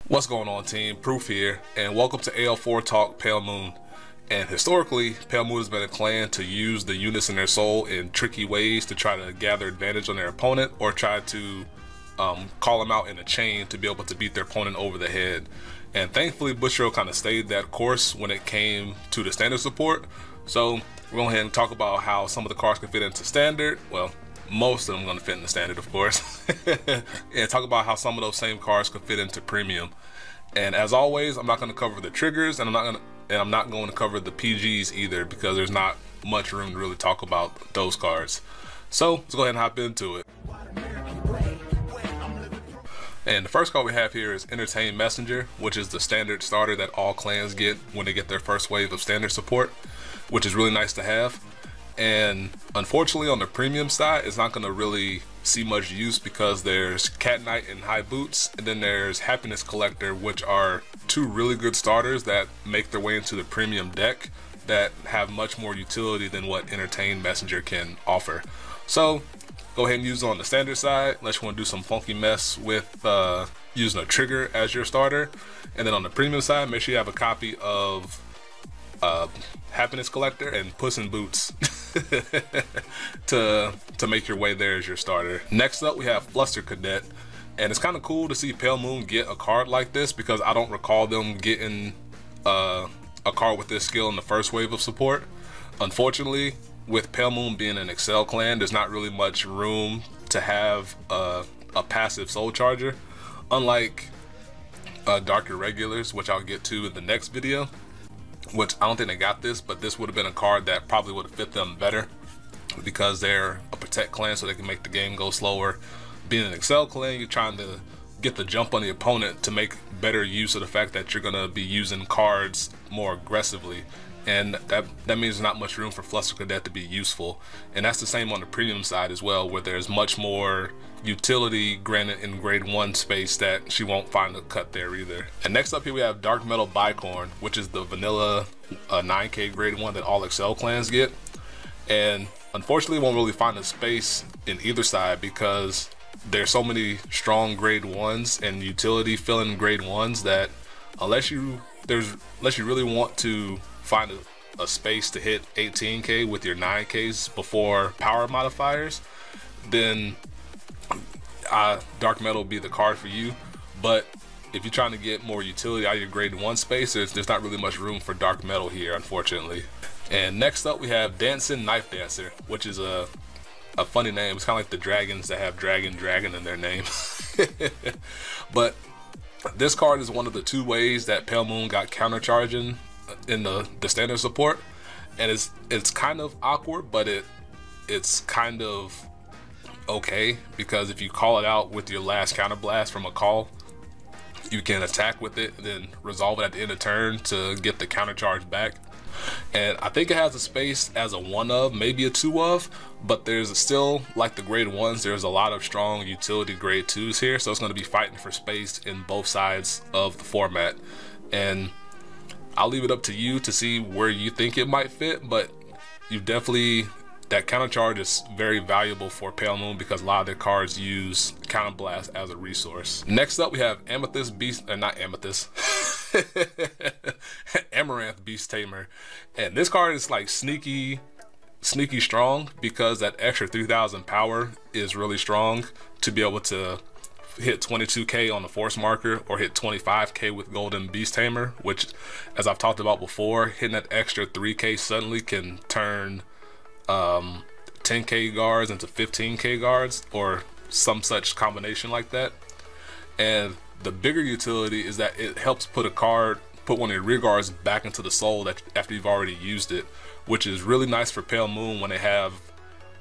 What's going on, team? Proof here, and welcome to AL4 Talk Pale Moon. And historically, Pale Moon has been a clan to use the units in their soul in tricky ways to try to gather advantage on their opponent, or try to call them out in a chain to be able to beat their opponent over the head. And thankfully, Bushiroad kind of stayed that course when it came to the standard support. So we're going to go ahead and talk about how some of the cards can fit into standard. Well, most of them are going to fit in the standard, of course. And talk about how some of those same cards could fit into premium. And as always, I'm not going to cover the triggers, and I'm not going to cover the PGs either, because there's not much room to really talk about those cards. So let's go ahead and hop into it. And the first card we have here is Entertain Messenger, which is the standard starter that all clans get when they get their first wave of standard support, which is really nice to have. And unfortunately, on the premium side, it's not going to really see much use because there's Cat Knight and High Boots, and then there's Happiness Collector, which are two really good starters that make their way into the premium deck that have much more utility than what Entertain Messenger can offer. So go ahead and use it on the standard side unless you want to do some funky mess with using a trigger as your starter. And then on the premium side, make sure you have a copy of Happiness Collector and Puss in Boots to make your way there as your starter. Next up, we have Fluster Cadet, and it's kind of cool to see Pale Moon get a card like this, because I don't recall them getting a card with this skill in the first wave of support. Unfortunately, with Pale Moon being an Excel clan, there's not really much room to have a passive soul charger, unlike Dark Irregulars, which I'll get to in the next video. Which I don't think they got this, but this would have been a card that probably would have fit them better, because they're a protect clan, so they can make the game go slower. Being an Excel clan, you're trying to get the jump on the opponent to make better use of the fact that you're gonna be using cards more aggressively, and that means there's not much room for Fluster Cadet to be useful. And that's the same on the premium side as well, where there's much more utility granted in grade 1 space that she won't find a cut there either. And next up here we have Dark Metal Bicorn, which is the vanilla 9k grade 1 that all Excel clans get. And unfortunately, won't really find a space in either side, because there's so many strong grade 1s and utility filling grade 1s that unless you really want to find a space to hit 18k with your 9ks before power modifiers, then Dark Metal will be the card for you. But if you're trying to get more utility out of your grade 1 space, there's not really much room for Dark Metal here, unfortunately. And next up we have Dancing Knife Dancer, which is a funny name. It's kind of like the dragons that have dragon in their name. But this card is one of the two ways that Pale Moon got countercharging in the standard support, and it's kind of awkward, but it's kind of okay, because if you call it out with your last counter blast from a call, you can attack with it and then resolve it at the end of turn to get the counter charge back. And I think it has a space as a 1 of, maybe a 2 of, but there's still, like the grade 1s, there's a lot of strong utility grade 2s here, so it's going to be fighting for space in both sides of the format. And I'll leave it up to you to see where you think it might fit, but you definitely, that counter charge is very valuable for Pale Moon, because a lot of their cards use counter blast as a resource. Next up we have Amethyst Beast, not Amethyst, Amaranth Beast Tamer, and this card is like sneaky strong, because that extra 3000 power is really strong to be able to hit 22k on the force marker, or hit 25k with Golden Beast Tamer, which, as I've talked about before, hitting that extra 3k suddenly can turn 10k guards into 15k guards, or some such combination like that. And the bigger utility is that it helps put one of your rear guards back into the soul that after you've already used it, which is really nice for Pale Moon when they have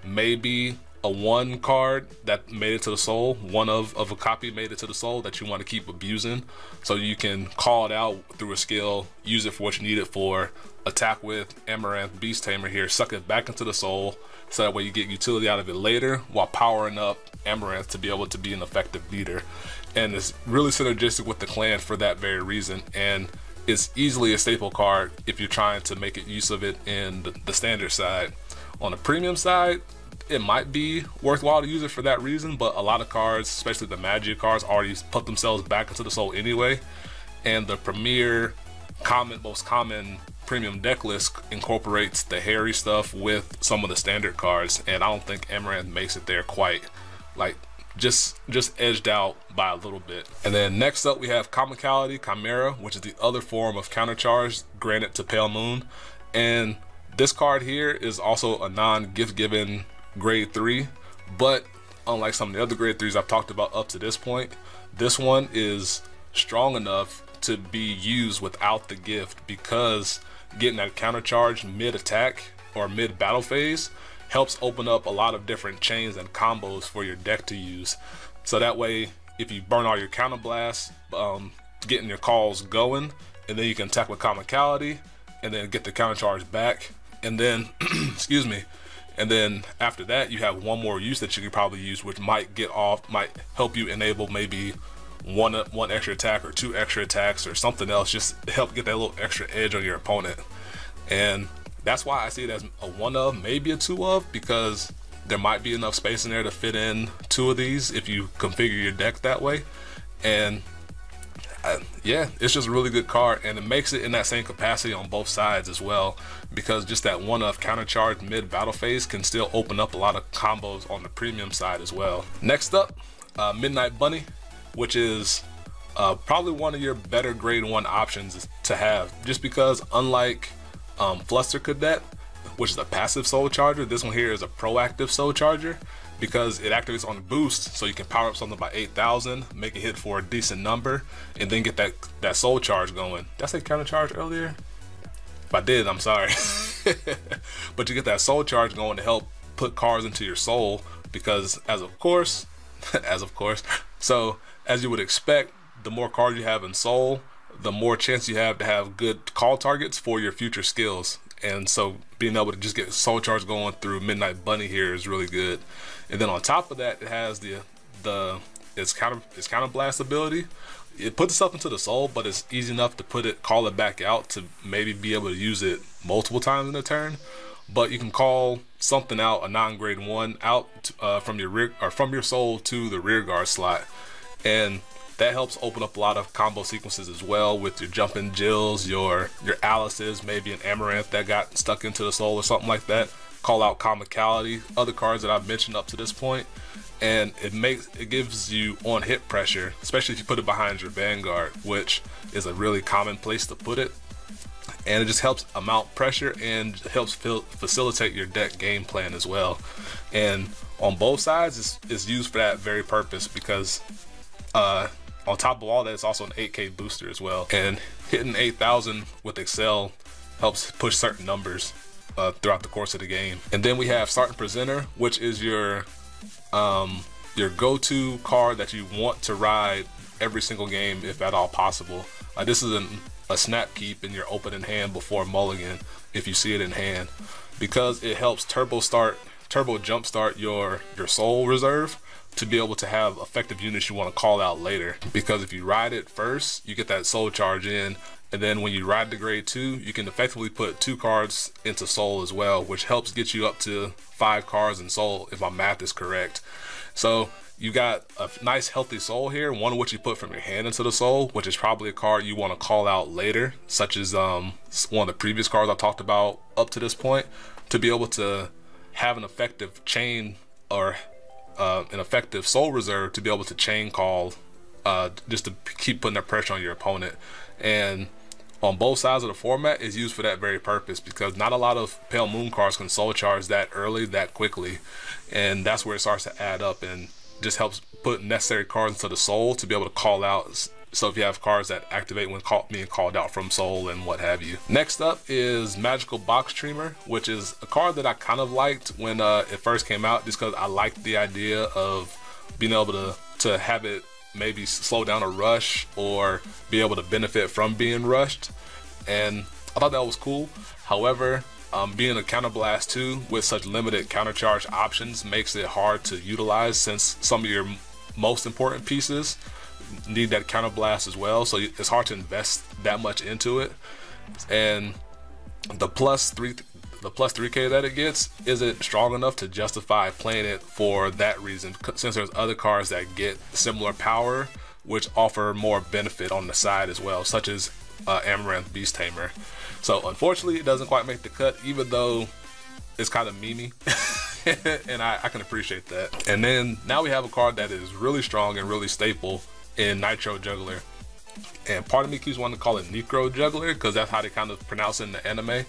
maybe a 1 card that made it to the soul, 1 of a copy made it to the soul that you want to keep abusing, so you can call it out through a skill, use it for what you need it for, attack with Amaranth Beast Tamer here, suck it back into the soul, so that way you get utility out of it later while powering up Amaranth to be able to be an effective beater. And it's really synergistic with the clan for that very reason, and it's easily a staple card if you're trying to make use of it in the standard side. On the premium side, it might be worthwhile to use it for that reason, but a lot of cards, especially the Magic cards, already put themselves back into the soul anyway. And the premier most common premium deck list incorporates the hairy stuff with some of the standard cards, and I don't think Amaranth makes it there quite, like just edged out by a little bit. And then next up we have Comicality Chimera, which is the other form of countercharge granted to Pale Moon. And this card here is also a non-gift given grade 3, but unlike some of the other grade 3s I've talked about up to this point, this one is strong enough to be used without the gift, because getting that countercharge mid-attack or mid-battle phase helps open up a lot of different chains and combos for your deck to use. So that way, if you burn all your counterblasts, getting your calls going, and then you can attack with Comicality, and then get the countercharge back, and then, excuse me, and then after that, you have one more use that you could probably use, which might help you enable maybe one extra attack or 2 extra attacks or something else, just to help get that little extra edge on your opponent. And that's why I see it as a 1 of, maybe a 2 of, because there might be enough space in there to fit in 2 of these if you configure your deck that way. And yeah, it's just a really good card, and it makes it in that same capacity on both sides as well, because just that 1 of countercharge mid battle phase can still open up a lot of combos on the premium side as well. Next up, Midnight Bunny, which is probably one of your better grade 1 options to have, just because unlike Fluster Cadet, which is a passive soul charger, this one here is a proactive soul charger, because it activates on boost, so you can power up something by 8,000, make it hit for a decent number, and then get that soul charge going. Did I say counter charge earlier? If I did, I'm sorry. But you get that soul charge going to help put cards into your soul, because as of course, so as you would expect, the more cards you have in soul, the more chance you have to have good call targets for your future skills. And so being able to just get soul charge going through Midnight Bunny here is really good. And then on top of that, it has its counter blast ability. It puts itself into the soul, but it's easy enough to call it back out to maybe be able to use it multiple times in a turn. But you can call something out, a non-grade 1 out from your soul to the rear guard slot, and that helps open up a lot of combo sequences as well with your jumping Jills, your Alice's, maybe an Amaranth that got stuck into the soul or something like that. Call out Comicality, other cards that I've mentioned up to this point, and it gives you on hit pressure, especially if you put it behind your Vanguard, which is a really common place to put it. And it just helps amount pressure and helps facilitate your deck game plan as well. And on both sides, it's used for that very purpose, because on top of all that, it's also an 8K booster as well. And hitting 8,000 with Excel helps push certain numbers throughout the course of the game. And then we have Sergeant Presenter, which is your go-to card that you want to ride every single game if at all possible. This is a snap keep in your opening hand before mulligan if you see it in hand, because it helps turbo jumpstart your soul reserve to be able to have effective units you want to call out later. Because if you ride it first, you get that soul charge in, and then when you ride the grade 2, you can effectively put 2 cards into soul as well, which helps get you up to 5 cards in soul if my math is correct. So you got a nice healthy soul here, one of which you put from your hand into the soul, which is probably a card you want to call out later, such as one of the previous cards I talked about up to this point, to be able to have an effective chain or an effective soul reserve to be able to chain call, just to keep putting that pressure on your opponent. And on both sides of the format is used for that very purpose, because not a lot of Pale Moon cards can soul charge that early, that quickly, and that's where it starts to add up and just helps put necessary cards into the soul to be able to call out. So if you have cards that activate when being called out from soul and what have you. Next up is Magical Box Streamer, which is a card that I kind of liked when it first came out, just because I liked the idea of being able to have it maybe slow down a rush or be able to benefit from being rushed, and I thought that was cool. However, being a counterblast too with such limited countercharge options makes it hard to utilize, since some of your most important pieces need that counterblast as well, so it's hard to invest that much into it. And the plus 3 the plus 3k that it gets isn't strong enough to justify playing it for that reason, since there's other cards that get similar power which offer more benefit on the side as well, such as Amaranth Beast Tamer. So unfortunately it doesn't quite make the cut, even though it's kind of memey. And I can appreciate that. And then now we have a card that is really strong and really staple in Nitro Juggler. And part of me keeps wanting to call it Necro Juggler because that's how they kind of pronounce it in the anime.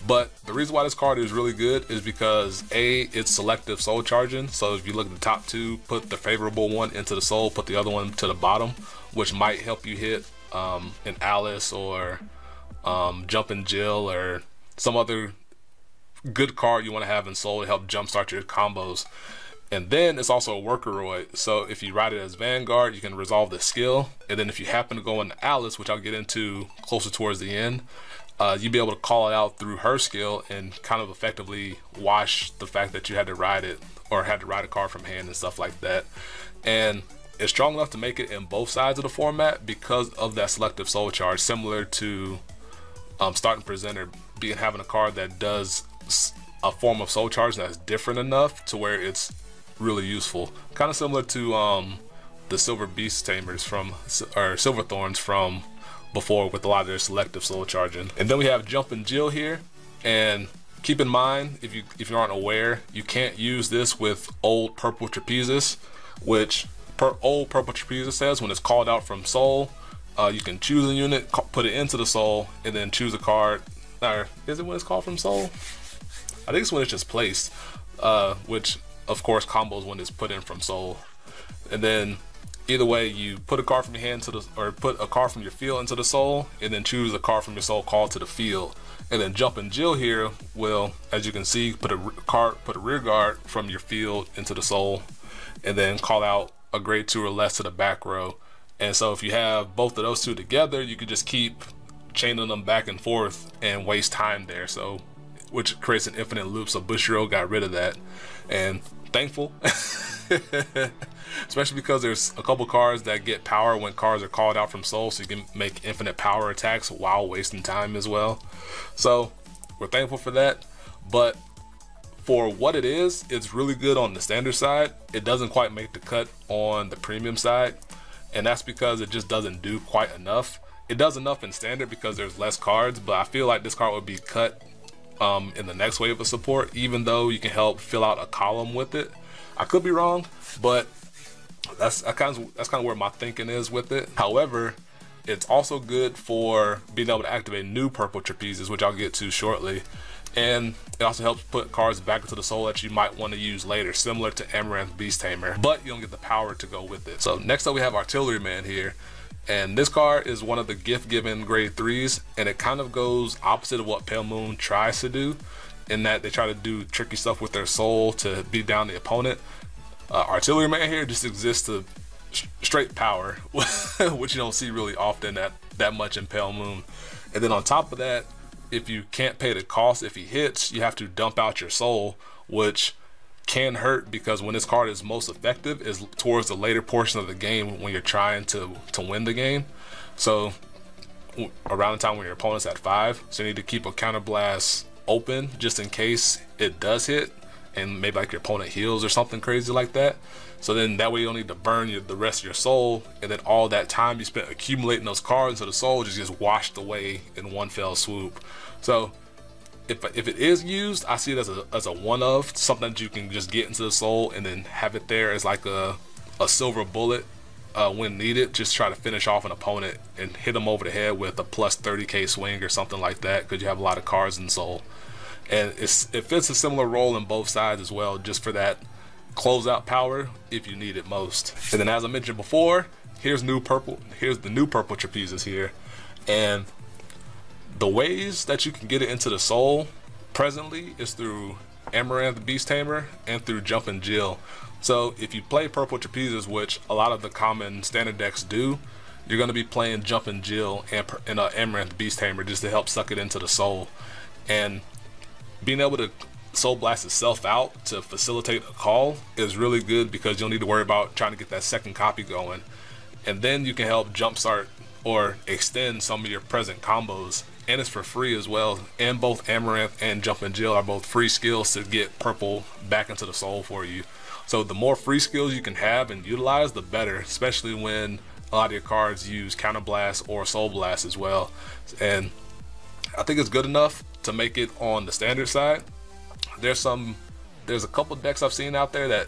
But the reason why this card is really good is because A, it's selective soul charging. So if you look at the top two, put the favorable one into the soul, put the other one to the bottom, which might help you hit an Alice or Jumpin' Jill or some other good card you want to have in soul to help jumpstart your combos. And then it's also a workeroid, so if you ride it as Vanguard, you can resolve the skill. And then if you happen to go into Alice, which I'll get into closer towards the end, you'll be able to call it out through her skill and kind of effectively wash the fact that you had to ride it or had to ride a card from hand and stuff like that. And it's strong enough to make it in both sides of the format because of that selective soul charge, similar to Starting Presenter having a card that does a form of soul charge that's different enough to where it's really useful. Kind of similar to the Silver Beast Tamers or Silver Thorns from before, with a lot of their selective soul charging. And then we have Jumpin' Jill here, and keep in mind, if you aren't aware, you can't use this with old Purple Trapezes, which old Purple Trapezes says when it's called out from soul, you can choose a unit, put it into the soul, and then choose a card. Or is it when it's called from soul? I think it's when it's just placed, which of course combos when it's put in from soul. And then either way, you put a card from your hand or put a card from your field into the soul, and then choose a card from your soul called to the field. And then Jumpin' Jill here will, as you can see, put a rear guard from your field into the soul, and then call out a grade 2 or less to the back row. And so if you have both of those two together, you could just keep chaining them back and forth and waste time there. So, which creates an infinite loop. So Bushiroad got rid of that, and thankful. Especially because there's a couple cards that get power when cards are called out from soul, so you can make infinite power attacks while wasting time as well. So we're thankful for that. But for what it is, it's really good on the standard side. It doesn't quite make the cut on the premium side, and that's because it just doesn't do quite enough. It does enough in standard because there's less cards, but I feel like this card would be cut in the next wave of support, even though you can help fill out a column with it. I could be wrong, but that's kind of where my thinking is with it. However, it's also good for being able to activate new Purple Trapezes, which I'll get to shortly. And it also helps put cards back into the soul that you might want to use later, similar to Amaranth Beast Tamer, but you don't get the power to go with it. So next up we have Artilleryman here. And this card is one of the gift-given grade 3s, and it kind of goes opposite of what Pale Moon tries to do, in that they try to do tricky stuff with their soul to beat down the opponent. Artilleryman here just exists to straight power, which you don't see really often that much in Pale Moon. And then on top of that, if you can't pay the cost, if he hits, you have to dump out your soul, which can hurt because when this card is most effective is towards the later portion of the game when you're trying to win the game. So around the time when your opponent's at 5, so you need to keep a counterblast open just in case it does hit, and maybe like your opponent heals or something crazy like that. So then that way you don't need to burn the rest of your soul, and then all that time you spent accumulating those cards into the soul just gets washed away in one fell swoop. So if it is used, I see it as a one-of, something that you can just get into the soul and then have it there as like a silver bullet when needed. Just try to finish off an opponent and hit them over the head with a plus 30k swing or something like that, because you have a lot of cards in soul. And it fits a similar role in both sides as well, just for that closeout power if you need it most. And then as I mentioned before, here's the new Purple Trapezes here. And the ways that you can get it into the soul presently is through Amaranth Beast Tamer and through Jumpin' Jill. So if you play Purple Trapezes, which a lot of the common standard decks do, you're going to be playing Jumpin' Jill and Amaranth Beast Tamer just to help suck it into the soul. And being able to soul blast itself out to facilitate a call is really good because you don't need to worry about trying to get that second copy going. And then you can help jumpstart or extend some of your present combos, and it's for free as well. And both Amaranth and Jumpin' Jill are both free skills to get purple back into the soul for you. So the more free skills you can have and utilize, the better, especially when a lot of your cards use Counter Blast or Soul Blast as well. And I think it's good enough to make it on the standard side. There's a couple decks I've seen out there that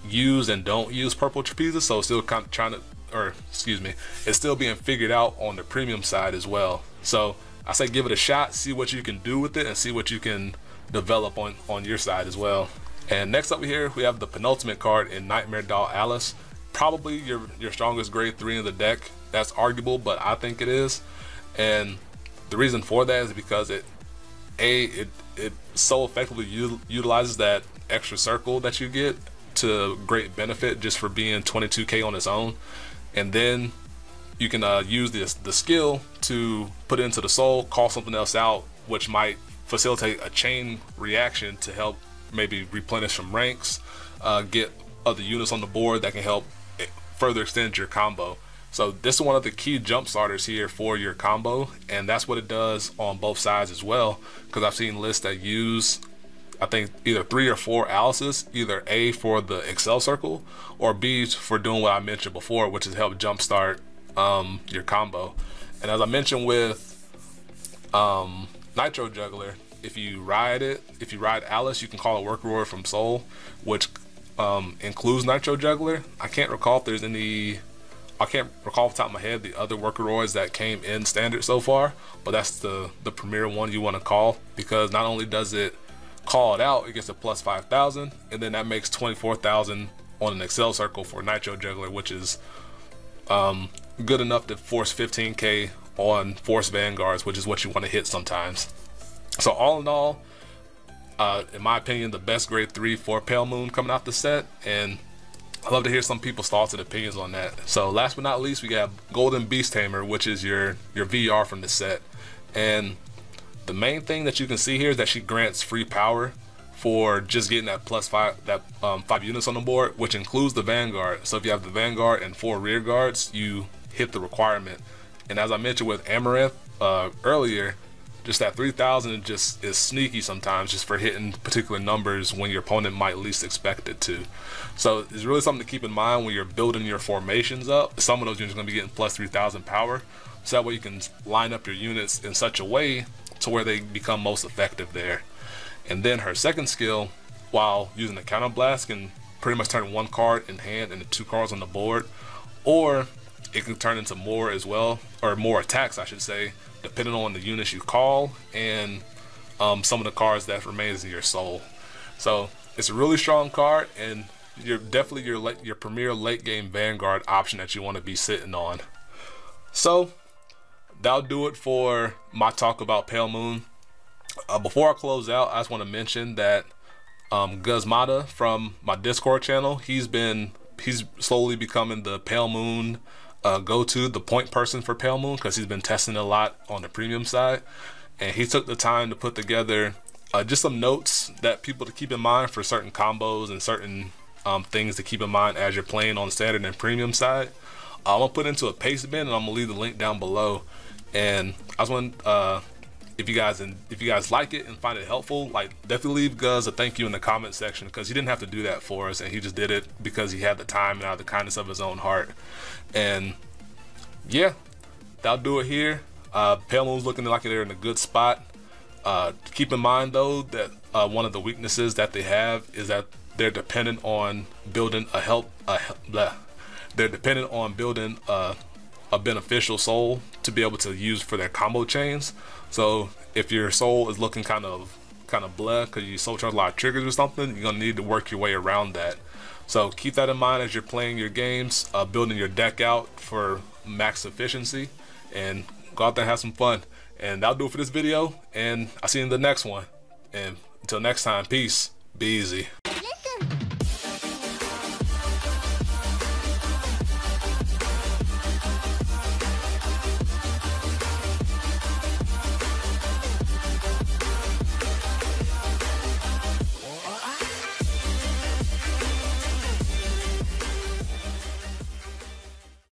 use and don't use purple trapezes, so it's still kind of trying to, or excuse me, it's still being figured out on the premium side as well. So I say give it a shot, see what you can do with it, and see what you can develop on your side as well. And next up here we have the penultimate card in Nightmare Doll Alice. Probably your strongest grade 3 in the deck. That's arguable, but I think it is. And the reason for that is because it so effectively utilizes that extra circle that you get to great benefit just for being 22k on its own. And then you can use the skill to put it into the soul, call something else out, which might facilitate a chain reaction to help maybe replenish some ranks, get other units on the board that can help further extend your combo. So this is one of the key jump starters here for your combo, and that's what it does on both sides as well, because I've seen lists that use, I think, either 3 or 4 Alices, either A for the Excel circle or B for doing what I mentioned before, which is help jumpstart your combo. And as I mentioned with Nitro Juggler, if you ride Alice, you can call a Workroid from Soul, which includes Nitro Juggler. I can't recall if there's any, I can't recall off the top of my head the other Workroids that came in standard so far, but that's the premier one you want to call, because not only does it call it out, it gets a plus 5,000, and then that makes 24,000 on an Excel circle for Nitro Juggler, which is good enough to force 15k on Force Vanguards, which is what you want to hit sometimes. So all in all, in my opinion, the best grade 3 for Pale Moon coming out the set, and I'd love to hear some people's thoughts and opinions on that. So last but not least, we got Golden Beast Tamer, which is your VR from the set. And the main thing that you can see here is that she grants free power for just getting that plus 5 units on the board, which includes the Vanguard. So if you have the Vanguard and 4 rear guards, you hit the requirement. And as I mentioned with Amaranth earlier, just that 3,000 just is sneaky sometimes, just for hitting particular numbers when your opponent might least expect it to. So it's really something to keep in mind when you're building your formations up. Some of those units are going to be getting plus 3,000 power, so that way you can line up your units in such a way to where they become most effective there. And then her second skill, while using the Counter Blast, can pretty much turn 1 card in hand into 2 cards on the board, or it can turn into more as well, or more attacks I should say, depending on the units you call and some of the cards that remains in your soul. So it's a really strong card, and you're definitely your premier late game Vanguard option that you want to be sitting on. So that'll do it for my talk about Pale Moon. Before I close out, I just want to mention that Guzmata from my Discord channel, he's slowly becoming the Pale Moon go-to, the point person for Pale Moon, because he's been testing a lot on the premium side, and he took the time to put together just some notes that people to keep in mind for certain combos and certain things to keep in mind as you're playing on standard and premium side. I'm gonna put into a paste bin, and I'm gonna leave the link down below. And I just want if you guys like it and find it helpful, like, definitely leave Guz a thank you in the comment section, because he didn't have to do that for us, and he just did it because he had the time and out of the kindness of his own heart. And yeah, that'll do it here. Pale Moon's looking like they're in a good spot. Keep in mind though that one of the weaknesses that they have is that they're dependent on building a beneficial soul to be able to use for their combo chains. So if your soul is looking kind of blah because you soul charge a lot of triggers or something, you're gonna need to work your way around that. So keep that in mind as you're playing your games, building your deck out for max efficiency, and go out there and have some fun. And that'll do it for this video, and I'll see you in the next one. And until next time, peace, be easy.